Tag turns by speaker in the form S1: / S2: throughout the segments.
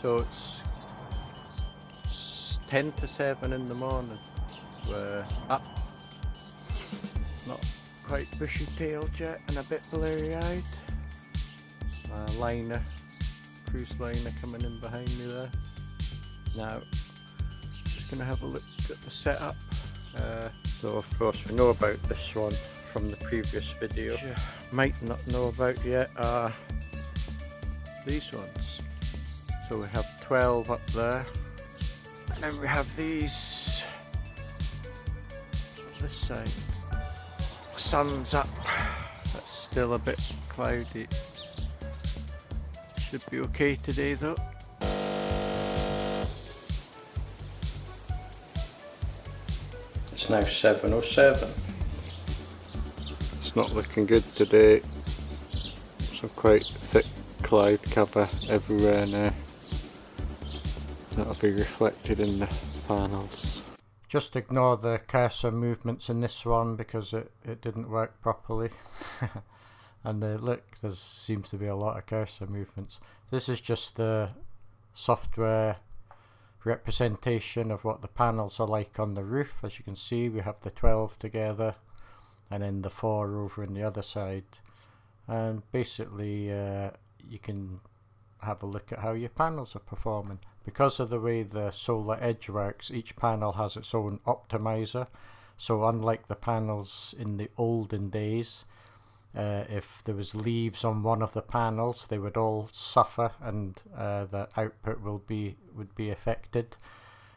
S1: So it's 10 to 7 in the morning. We're up. Not quite bushy tailed yet and a bit blurry eyed. Liner, cruise liner coming in behind me there. Now, just gonna have a look at the setup. So of course we know about this one from the previous video. What you might not know about yet are these ones. So we have 12 up there, and then we have these on this side. Sun's up, that's still a bit cloudy. Should be okay today though. It's now 7:07. It's not looking good today. Some quite thick cloud cover everywhere now. That'll be reflected in the panels. Just ignore the cursor movements in this one because it didn't work properly. And look, there seems to be a lot of cursor movements. This is just the software representation of what the panels are like on the roof. As you can see, we have the 12 together and then the 4 over on the other side. And basically you can have a look at how your panels are performing. Because of the way the solar edge works, each panel has its own optimizer. So unlike the panels in the olden days, if there was leaves on one of the panels, they would all suffer and the output would be affected.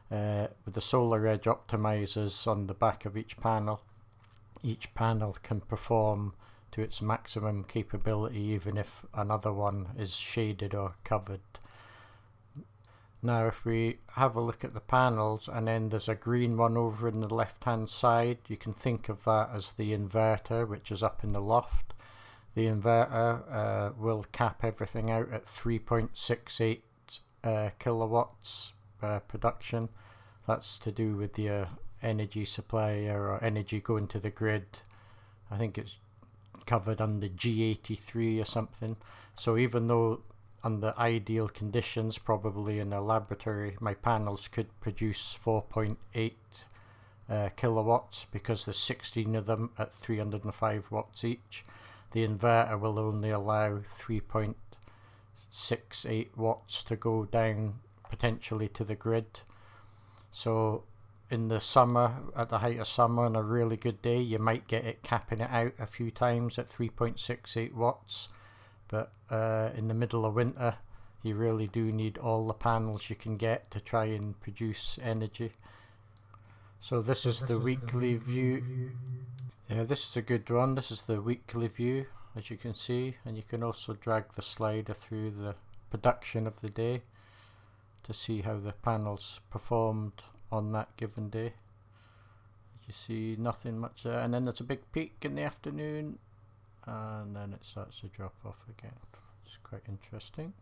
S1: With the solar edge optimizers on the back of each panel can perform to its maximum capability even if another one is shaded or covered. Now if we have a look at the panels, and then there's a green one over in the left hand side, you can think of that as the inverter, which is up in the loft. The inverter will cap everything out at 3.68 kilowatts production. That's to do with the energy supply or energy going to the grid. I think it's covered under G83 or something. So even though under ideal conditions, probably in a laboratory, my panels could produce 4.8 kilowatts because there's 16 of them at 305 watts each. The inverter will only allow 3.68 watts to go down potentially to the grid. So in the summer, at the height of summer, on a really good day, you might get it capping it out a few times at 3.68 watts. But in the middle of winter, you really do need all the panels you can get to try and produce energy. So this is the weekly view. Yeah, this is a good one. This is the weekly view, as you can see, and you can also drag the slider through the production of the day to see how the panels performed on that given day. You see nothing much there, and then there's a big peak in the afternoon, and then it starts to drop off again. It's quite interesting.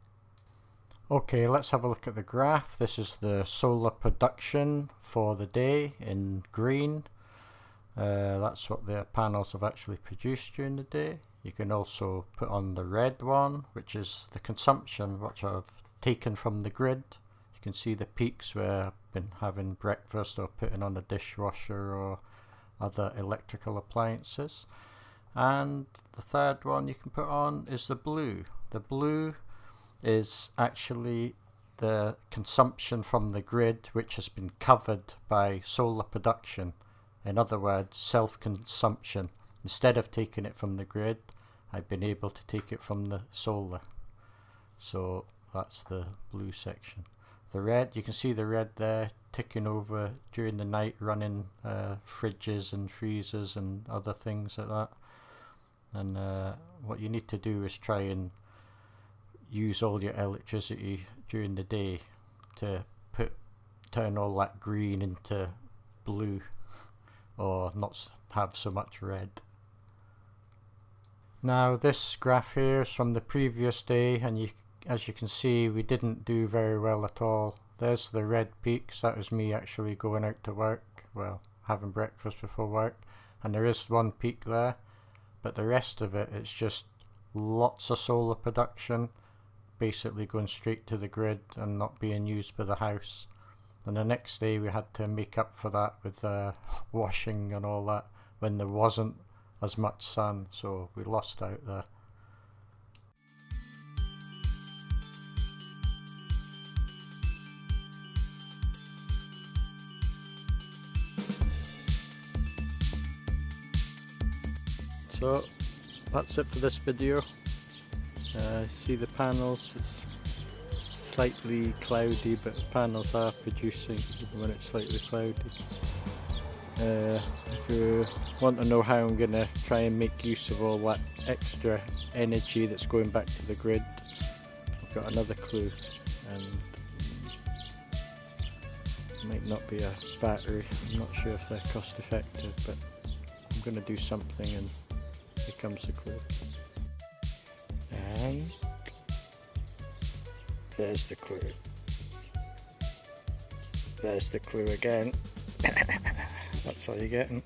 S1: Okay, let's have a look at the graph. This is the solar production for the day in green. That's what the panels have actually produced during the day. You can also put on the red one, which is the consumption, which I've taken from the grid. You can see the peaks where I've been having breakfast or putting on a dishwasher or other electrical appliances. And the third one you can put on is the blue. The blue is actually the consumption from the grid, which has been covered by solar production. In other words, self-consumption. Instead of taking it from the grid, I've been able to take it from the solar. So that's the blue section. The red, you can see the red there ticking over during the night, running fridges and freezers and other things like that. And what you need to do is try and use all your electricity during the day to turn all that green into blue, or not have so much red. Now this graph here is from the previous day, and as you can see, we didn't do very well at all. There's the red peaks. That was me actually going out to work, well, having breakfast before work, and there is one peak there, but the rest of it, it's just lots of solar production basically going straight to the grid and not being used by the house. And the next day we had to make up for that with washing and all that when there wasn't as much sun, so we lost out there. So that's it for this video. See the panels, it's slightly cloudy, but the panels are producing even when it's slightly cloudy. If you want to know how I'm going to try and make use of all that extra energy that's going back to the grid, I've got another clue, and it might not be a battery. I'm not sure if they're cost effective, but I'm going to do something, and here comes the clue. And there's the clue. There's the clue again. That's all you're getting.